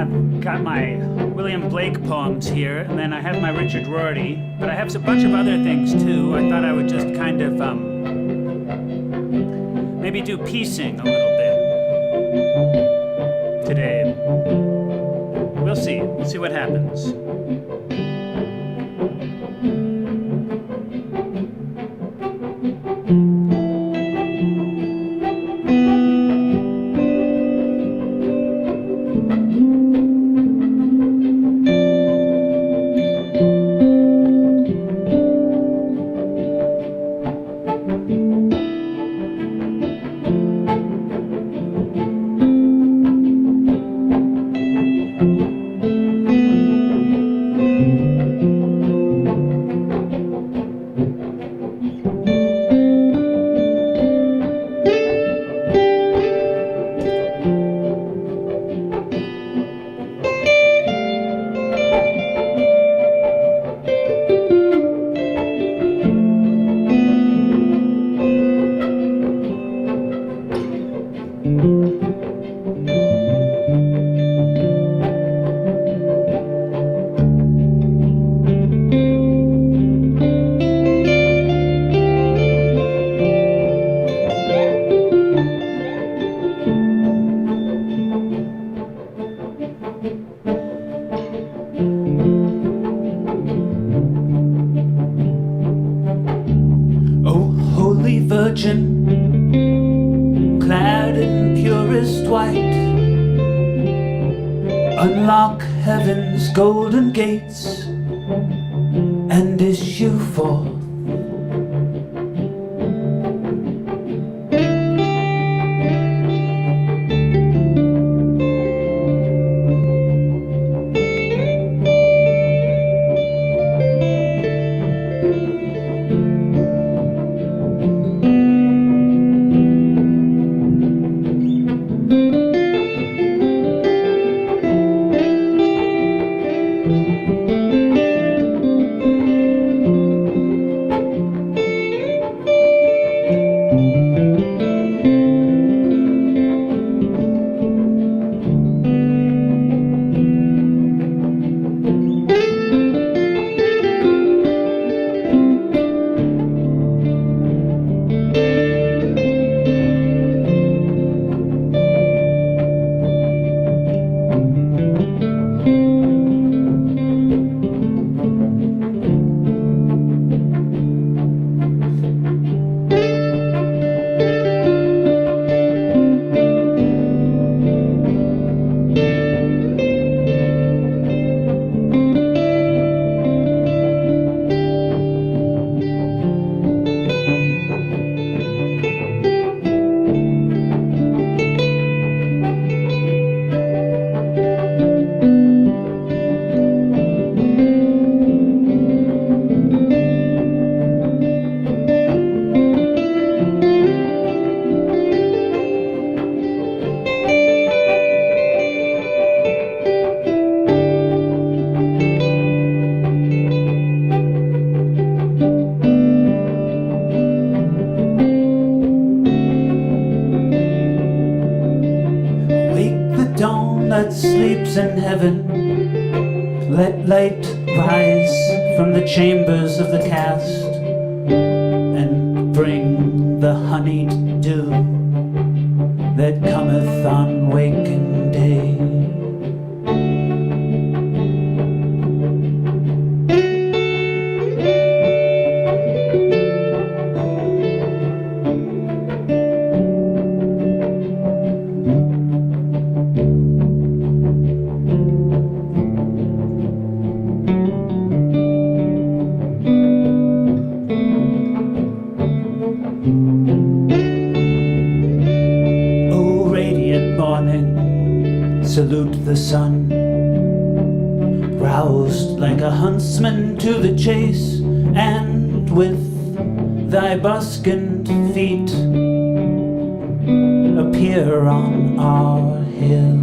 I've got my William Blake poems here, and then I have my Richard Rorty, but I have a bunch of other things too. I thought I would just kind of maybe do piecing a little bit today. We'll see. We'll see what happens. Virgin, clad in purest white, unlock heaven's golden gates and issue forth. That sleeps in heaven, let light rise from the chambers of the cast and bring the honeyed dew that cometh on waking day. Salute the sun, roused like a huntsman to the chase, and with thy buskined feet appear on our hills.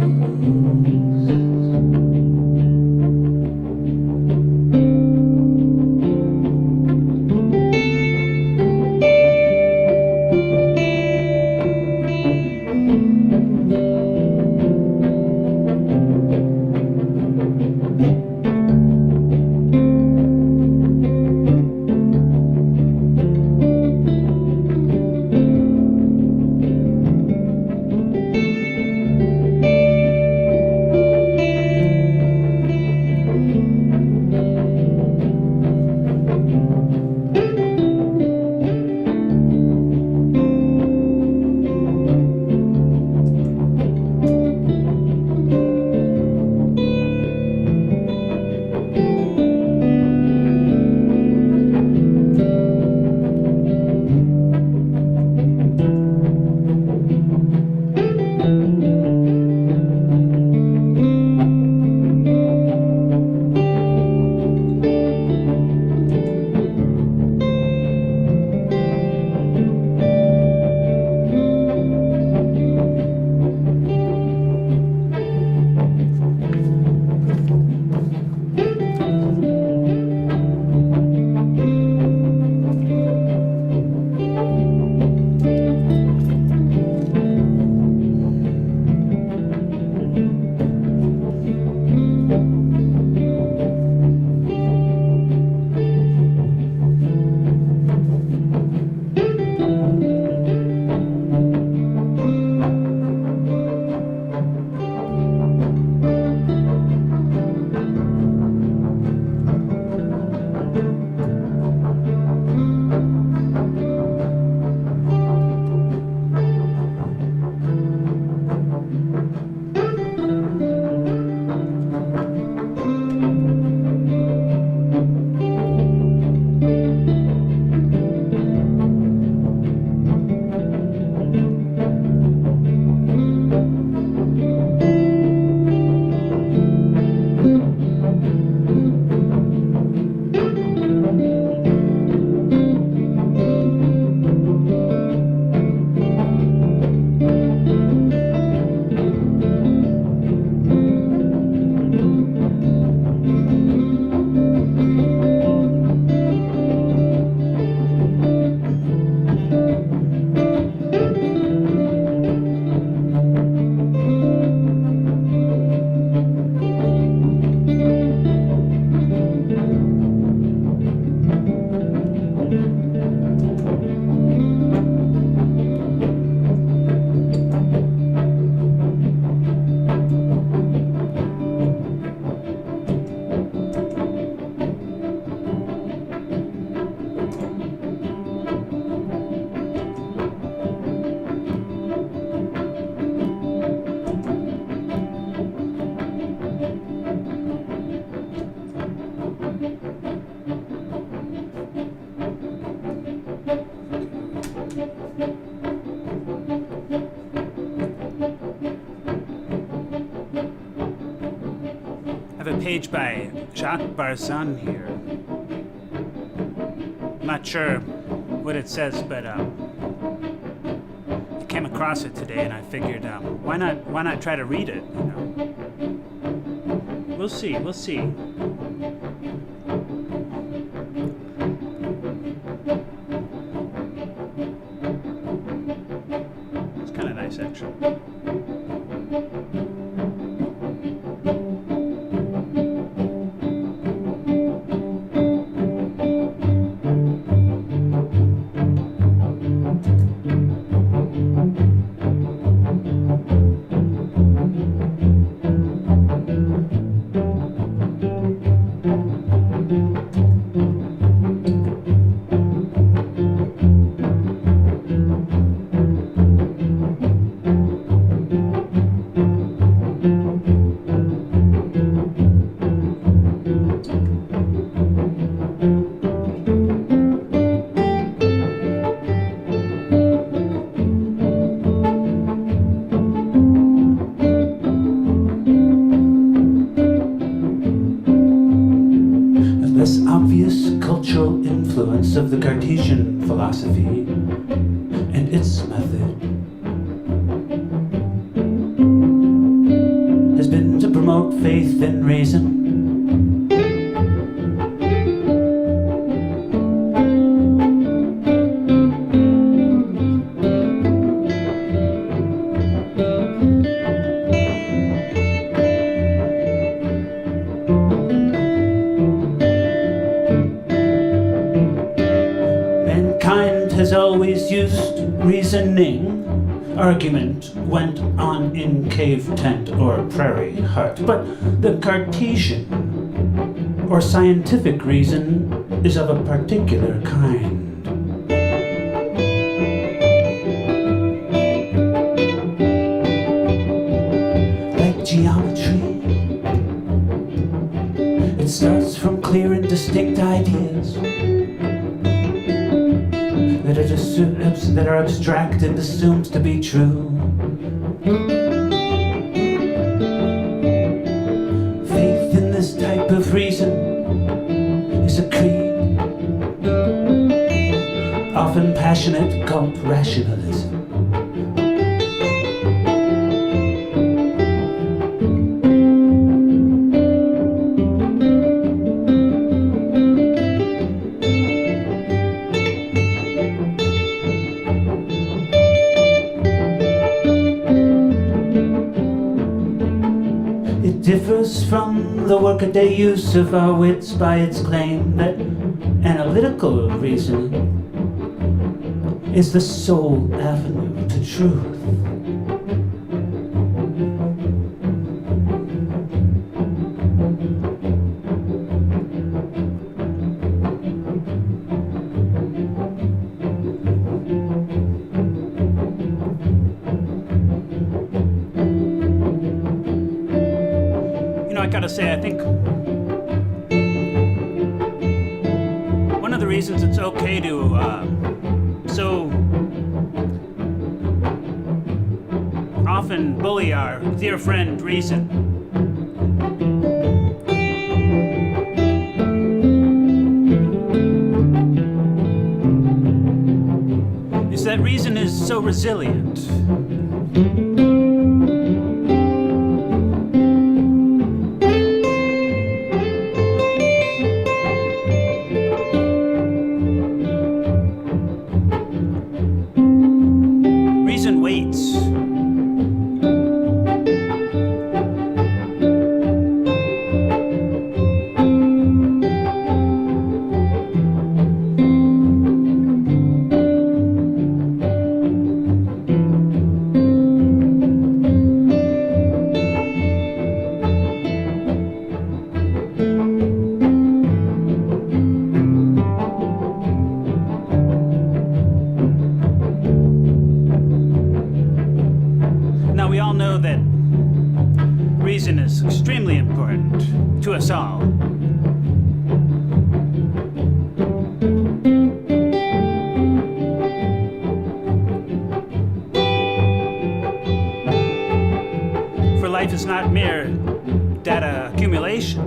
I have a page by Jacques Barzun here. I'm not sure what it says, but I came across it today, and I figured, why not try to read it? You know, we'll see. It's kind of nice, actually. Less obvious cultural influence of the Cartesian philosophy and its method has been to promote faith in reason. Mankind has always used reasoning. Argument went on in cave tent or prairie hut, but the Cartesian or scientific reason is of a particular kind. Like geometry, it starts from clear and distinct ideas that are abstract and assumed to be true. Faith in this type of reason is a creed, often passionate, called rationalism. It differs from the workaday use of our wits by its claim that analytical reasoning is the sole avenue to truth. I gotta say, I think one of the reasons it's okay to so often bully our dear friend reason is that reason is so resilient. Reason waits. Now, we all know that reason is extremely important to us all. For life is not mere data accumulation.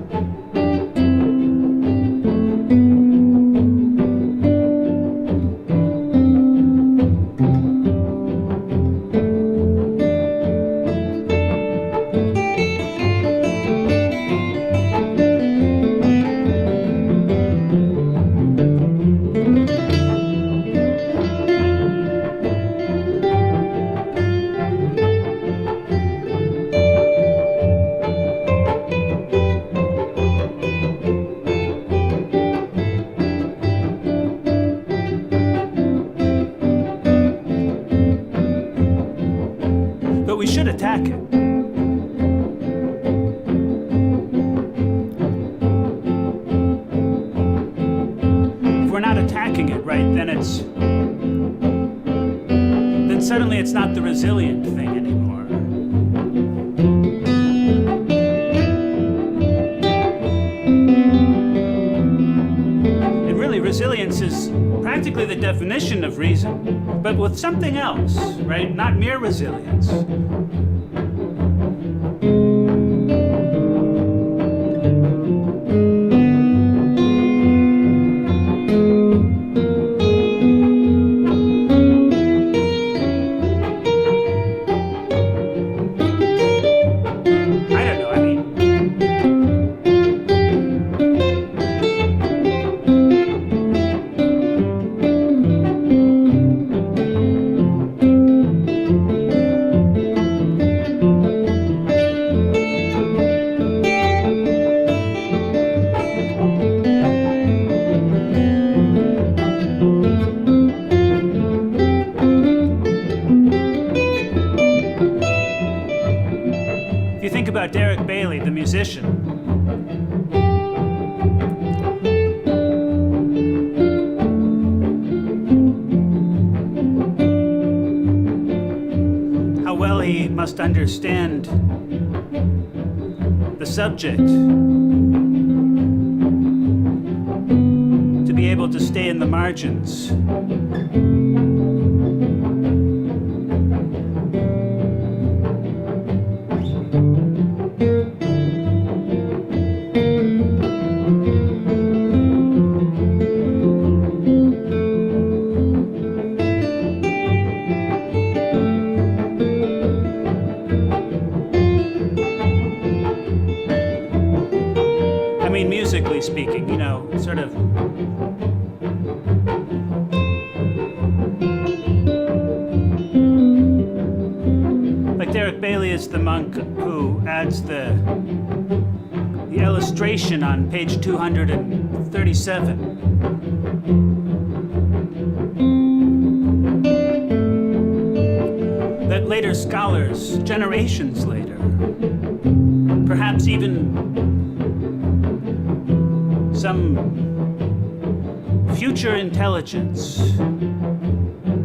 breaking it, right, then suddenly it's not the resilient thing anymore. And really, resilience is practically the definition of reason, but with something else, right? Not mere resilience. Derek Bailey, the musician. How well he must understand the subject to be able to stay in the margins. Musically speaking, you know, sort of like Derek Bailey is the monk who adds the illustration on page 237 that later scholars, generations later, perhaps even some future intelligence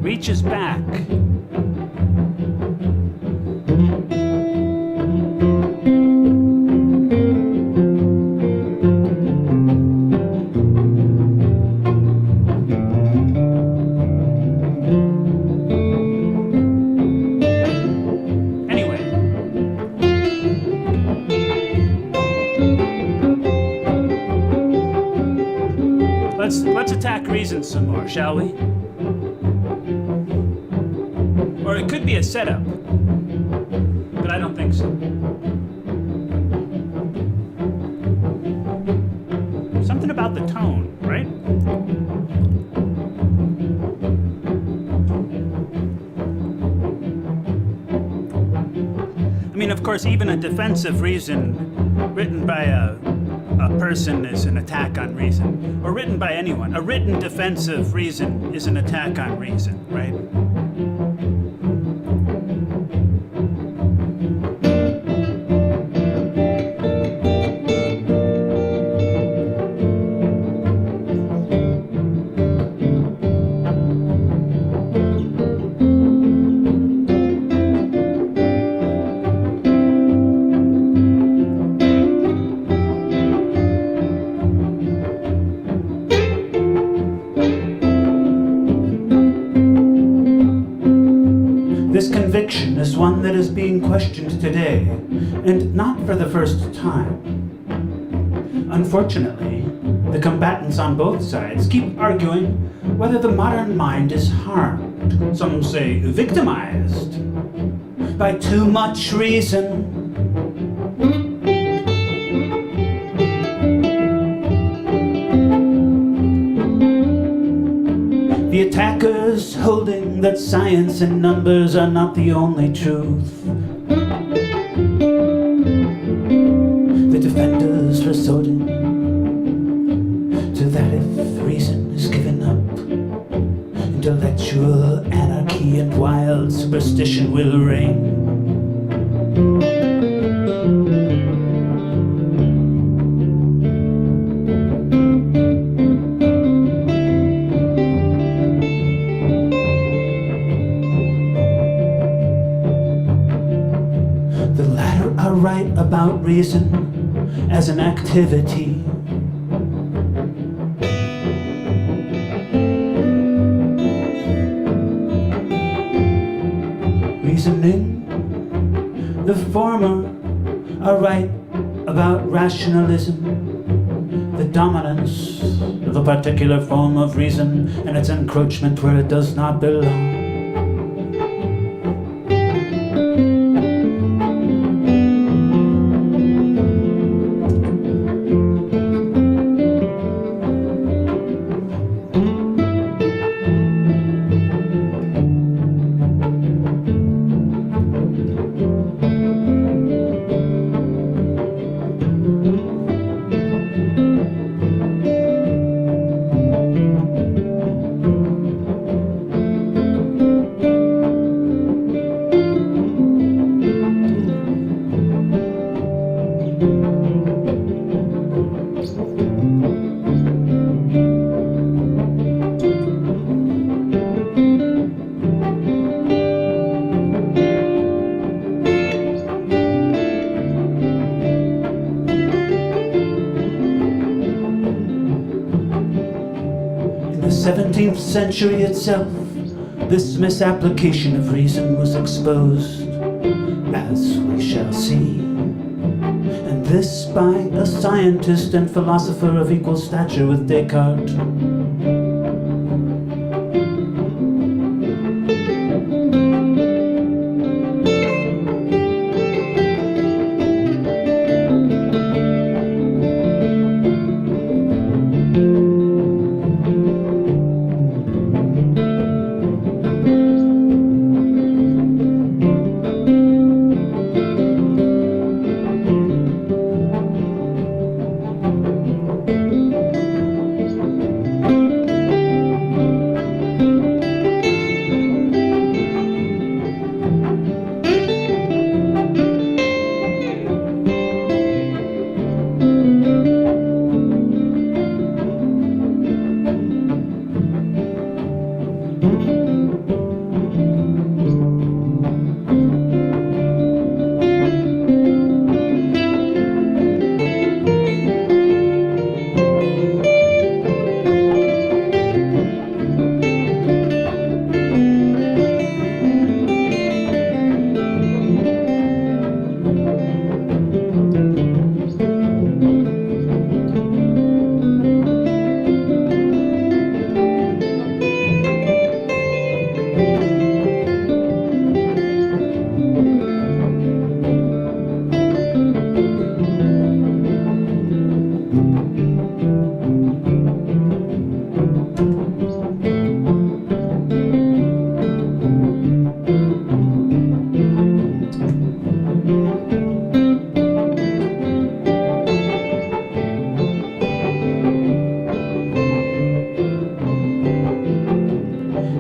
reaches back Let's attack reason some more, shall we? Or it could be a setup, but I don't think so. Something about the tone, right? I mean, of course, even a defensive reason written by a person is an attack on reason, or written by anyone. A written defensive reason is an attack on reason, right? Is one that is being questioned today, and not for the first time. Unfortunately, the combatants on both sides keep arguing whether the modern mind is harmed, some say victimized, by too much reason. The attackers holding that science and numbers are not the only truth. The defenders resorting to that if reason is given up, intellectual anarchy and wild superstition will reign. about reason as an activity. Reasoning, the former are right about rationalism, the dominance of a particular form of reason and its encroachment where it does not belong. In the 17th century itself, this misapplication of reason was exposed, as we shall see, and this by a scientist and philosopher of equal stature with Descartes.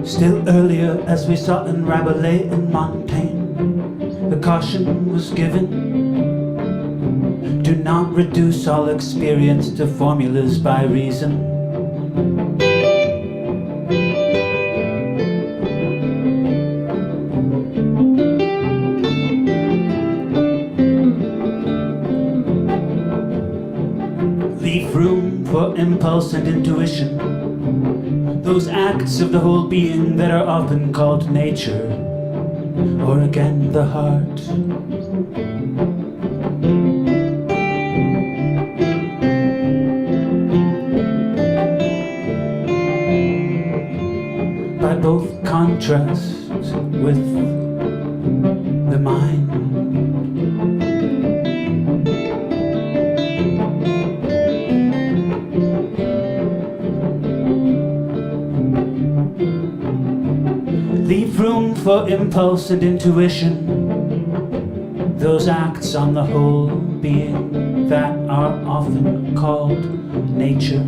Still earlier, as we saw in Rabelais and Montaigne, the caution was given: do not reduce all experience to formulas by reason. Leave room for impulse and intuition, those acts of the whole being that are often called nature, or again the heart. By both contrast with the mind. Leave room for impulse and intuition, those acts on the whole being that are often called nature,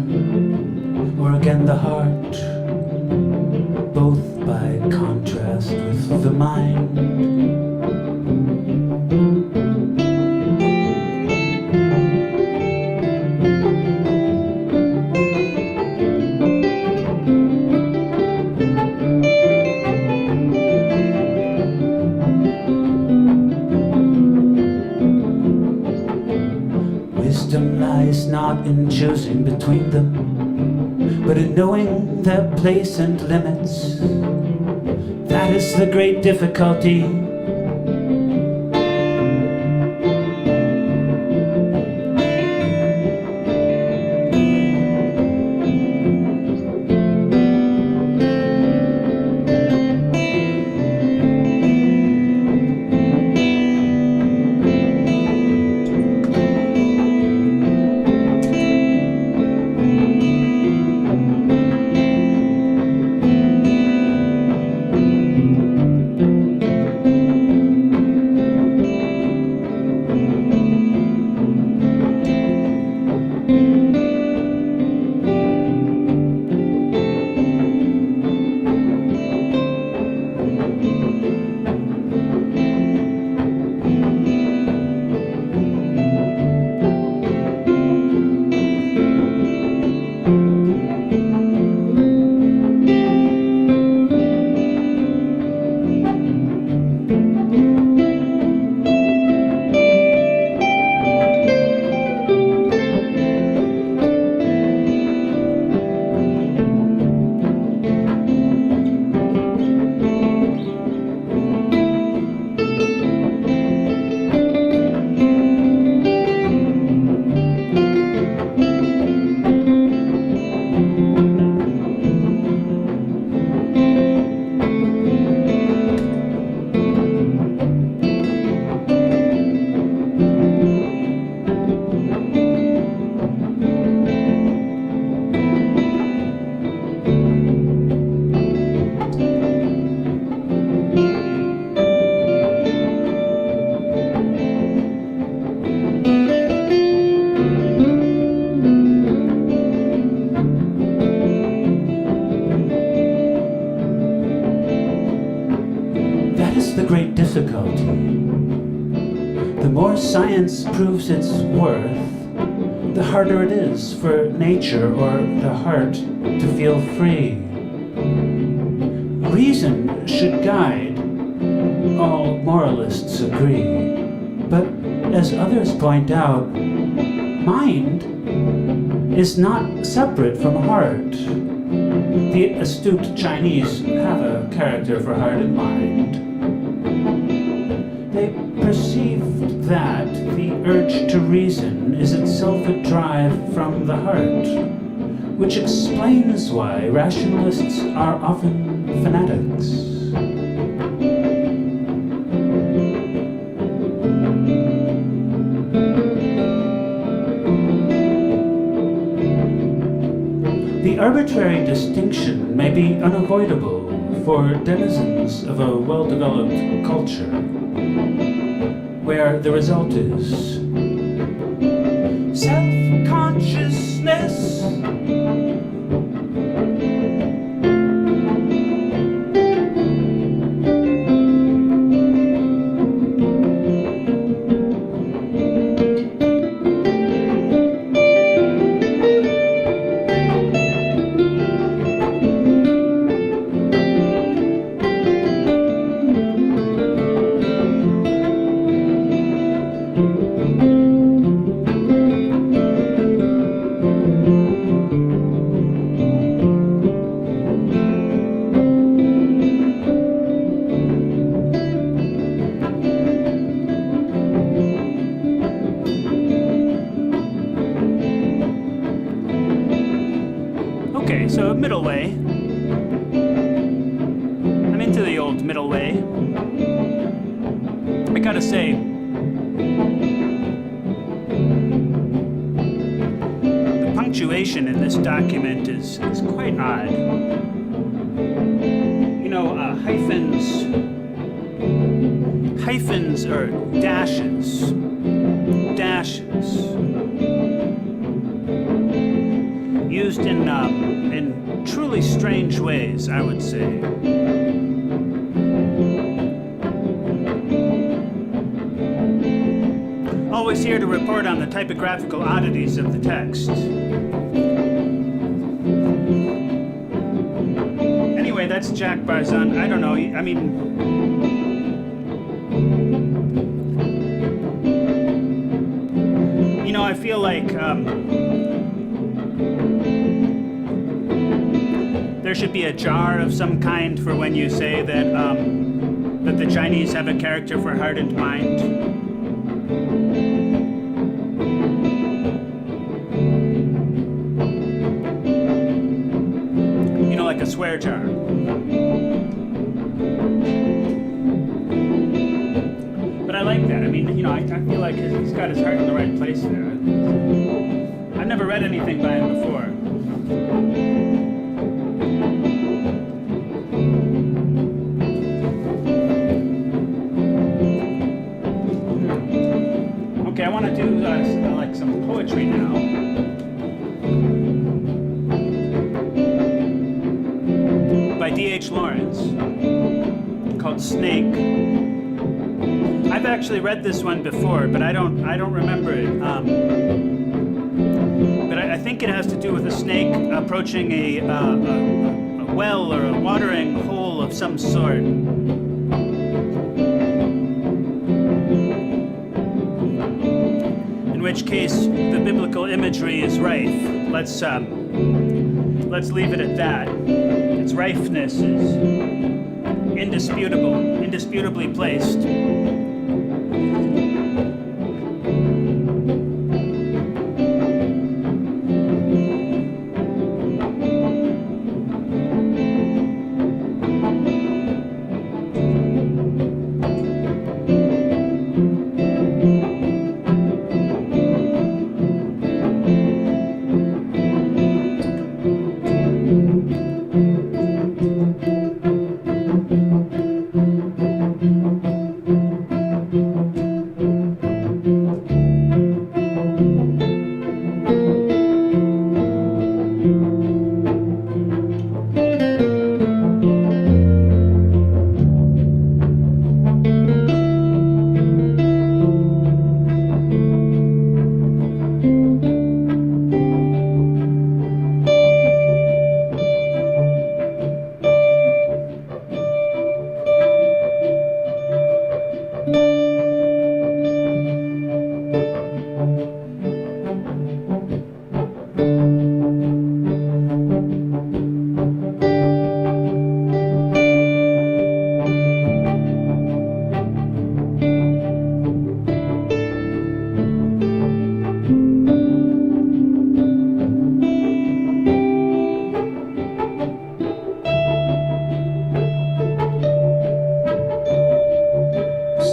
or again the heart, both by contrast with the mind. Wisdom lies not in choosing between them, but in knowing their place and limits. That is the great difficulty. The great difficulty. The more science proves its worth, the harder it is for nature or the heart to feel free. Reason should guide, all moralists agree. But as others point out, mind is not separate from heart. The astute Chinese have a character for heart and mind. They perceived that the urge to reason is itself a drive from the heart, which explains why rationalists are often fanatics. The arbitrary distinction may be unavoidable for denizens of a well-developed culture, where the result is self-consciousness. Okay, so middle way. I'm into the old middle way. I gotta say, the punctuation in this document is quite odd. You know, hyphens or dashes. Used in truly strange ways, I would say. Always here to report on the typographical oddities of the text. Anyway, that's Jacques Barzun. I don't know, I mean... You know, I feel like there should be a jar of some kind for when you say that the Chinese have a character for heart and mind. Like a swear jar. But I like that. I mean, I feel like he's got his heart in the right place there. I've never read anything by him before. Okay, I want to do like some poetry now. By D.H. Lawrence, called Snake. I've actually read this one before, but I don't remember it. But I think it has to do with a snake approaching a well or a watering hole of some sort. In which case, the biblical imagery is rife. Let's leave it at that. Its rifeness is indisputably placed.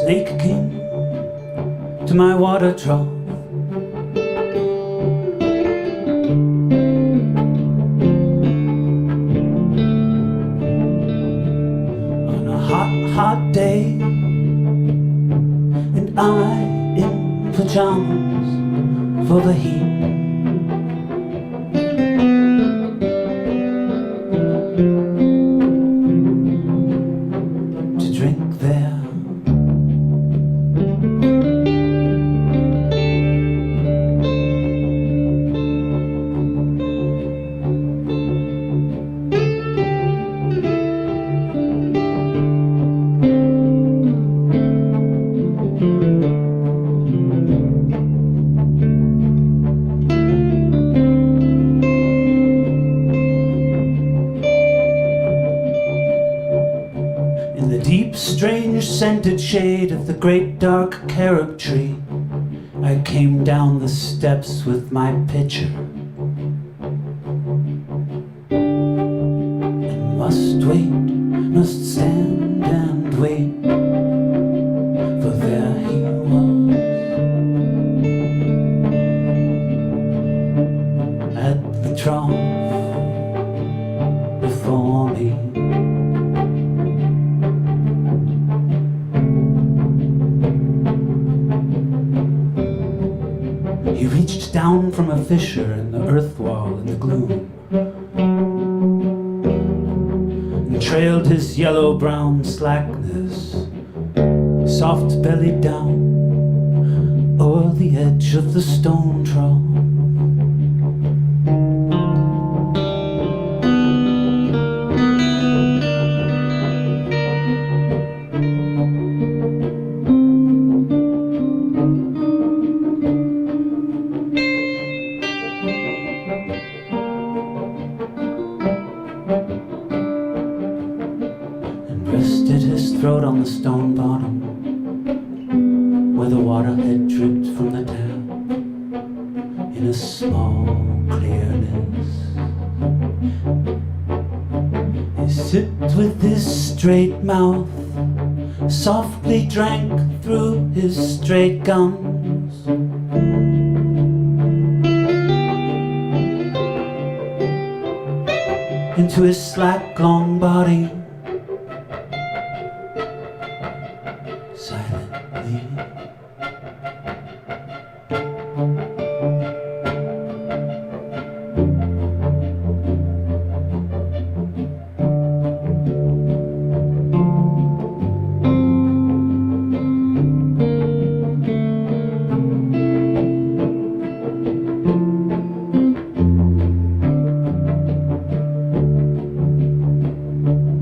Snake came to my water trough. On a hot day, and I in pajamas for the heat. To drink there. In the deep, strange, scented shade of the great dark carob tree, I came down the steps with my pitcher, and must stand and wait, for there he was, at the trough before me. He reached down from a fissure in the earth wall in the gloom, and trailed his yellow-brown slackness, soft-bellied down o'er the edge of the stone trough. on the stone bottom where the water had dripped from the tap in a small clearness. He sipped with his straight mouth, softly drank through his straight gums. Into his slack long body, silently.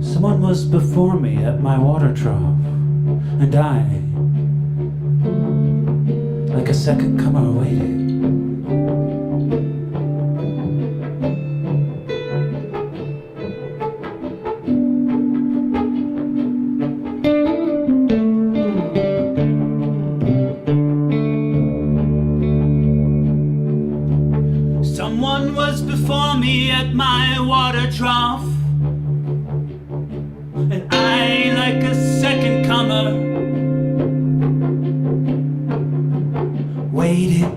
Someone was before me at my water trough, and I, like a second comer, waited. Someone was before me at my water trough, and I, like a second comer, waited.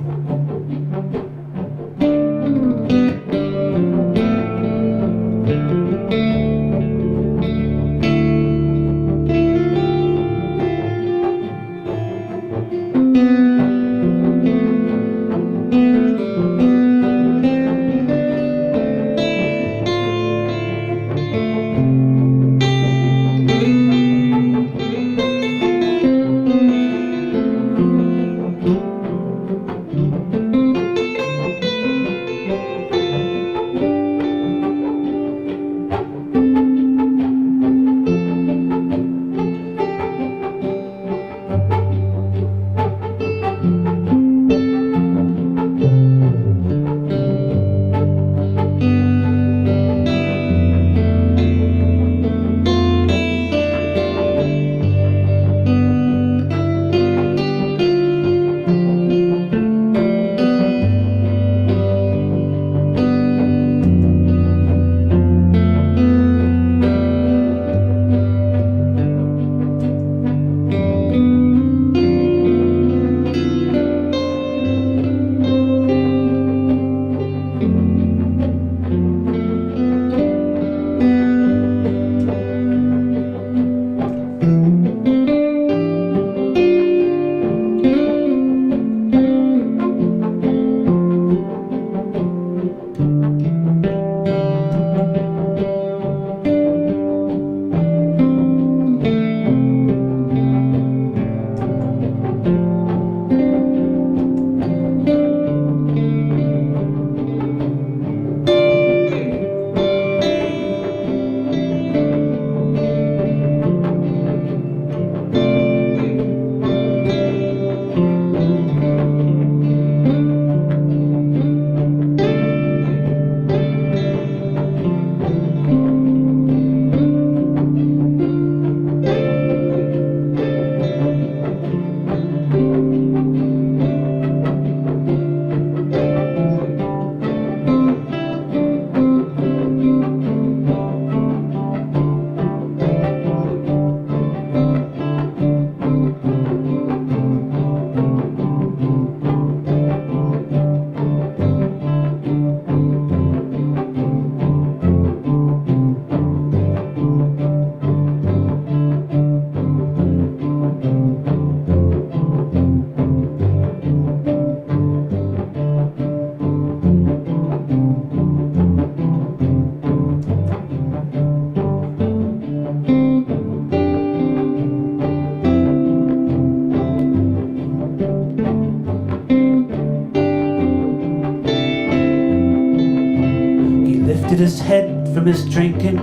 Lifted his head from his drinking,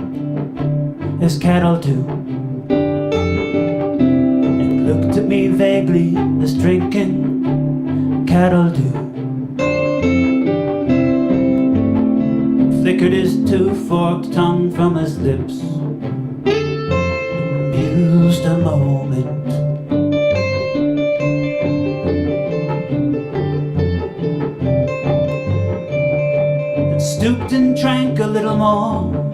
as cattle do, and looked at me vaguely, as drinking cattle do. Flickered his two-forked tongue from his lips, and mused a moment. And stooped and drank a little more.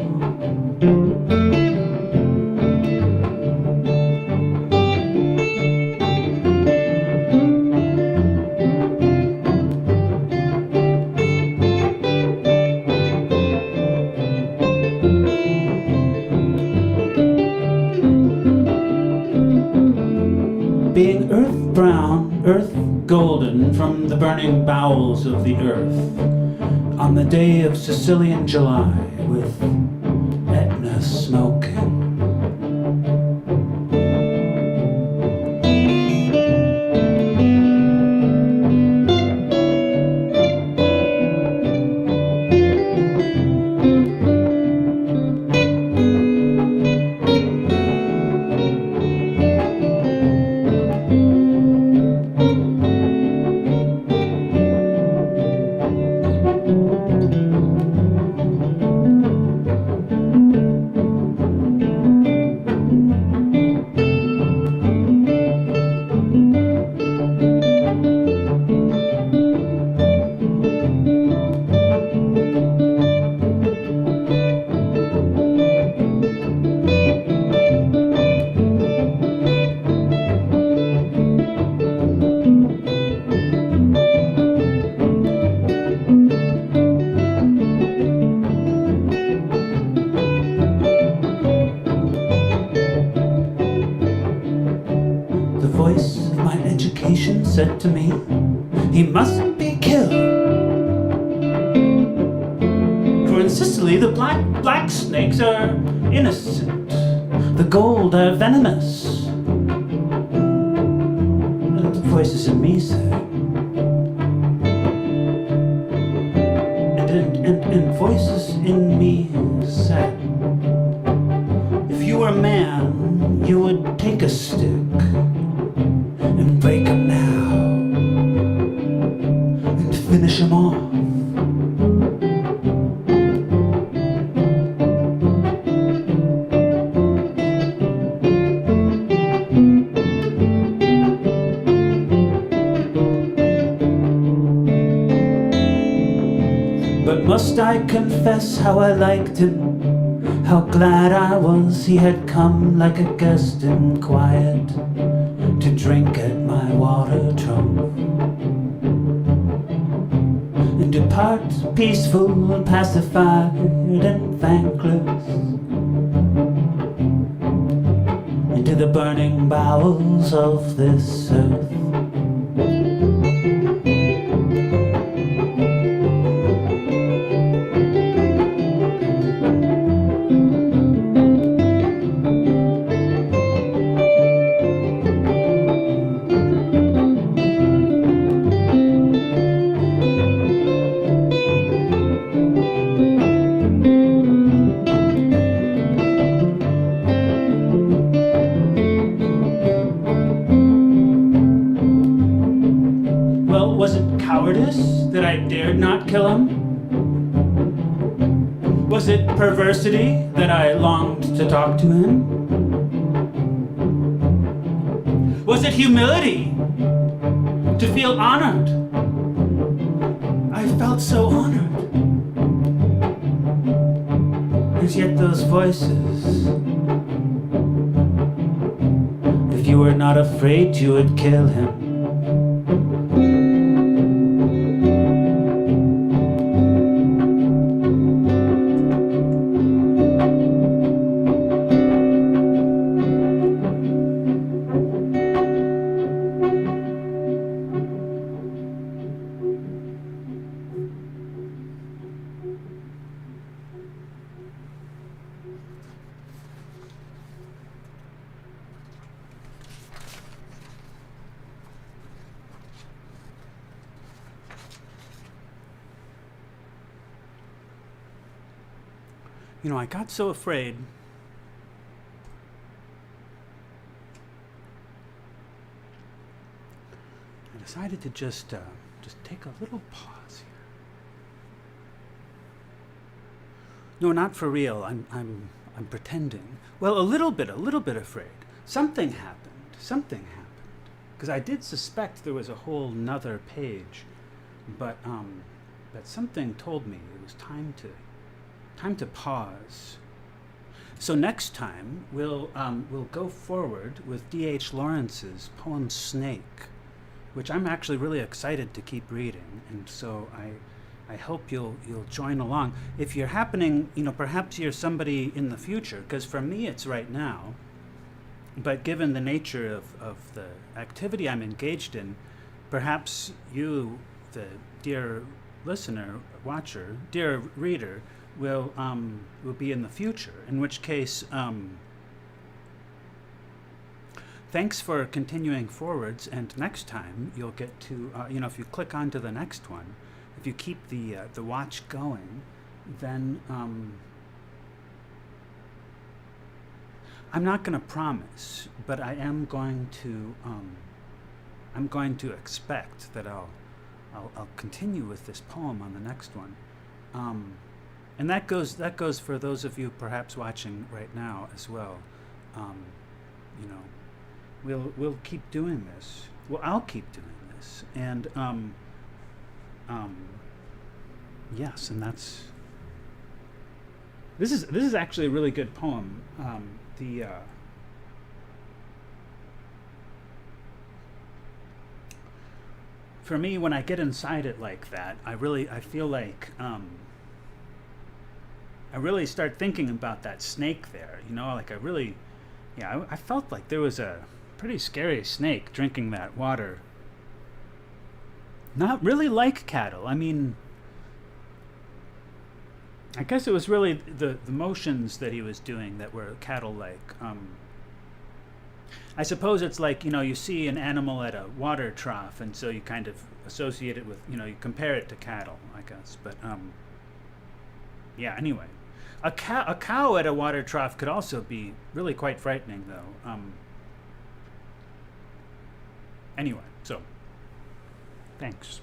Being earth brown, earth golden from the burning bowels of the earth, on the day of Sicilian July with Etna smoking. The voice of my education said to me, he must be killed. For in Sicily the black snakes are innocent, the gold are venomous. And the voices in me said, and voices in me said, if you were a man, you would take a stick and break 'em now and finish 'em off. But must I confess how I liked him, how glad I was he had come like a guest in quiet to drink at my water trough and depart peaceful and pacified and thankless into the burning bowels of this earth. Was it cowardice that I dared not kill him? Was it perversity that I longed to talk to him? Was it humility to feel honored? I felt so honored. And yet those voices, if you were not afraid, you would kill him. You know, I got so afraid. I decided to just take a little pause here. No, not for real. I'm pretending. Well, a little bit afraid. something happened. Something happened. Because I did suspect there was a whole nother page, but something told me it was time to pause. So next time we'll go forward with D.H. Lawrence's poem Snake, which I'm actually really excited to keep reading, and so I hope you'll join along. If you're happening, perhaps you're somebody in the future, because for me it's right now. But given the nature of the activity I'm engaged in, perhaps you, the dear listener, watcher, dear reader, will be in the future. In which case, thanks for continuing forwards. And next time you'll get to, if you click onto the next one, if you keep the watch going, then. I'm not going to promise, but I am going to. I'm going to expect that I'll continue with this poem on the next one, and that goes for those of you perhaps watching right now as well. We'll keep doing this. Well, I'll keep doing this, and yes, and that's. This is actually a really good poem. For me, when I get inside it like that, I feel like I really start thinking about that snake there. I felt like there was a pretty scary snake drinking that water. Not really like cattle. I mean, I guess it was really the motions that he was doing that were cattle-like. I suppose it's like, you see an animal at a water trough, and so you kind of associate it with, you compare it to cattle, I guess. But, anyway. A cow at a water trough could also be really quite frightening, though. Anyway, so, thanks.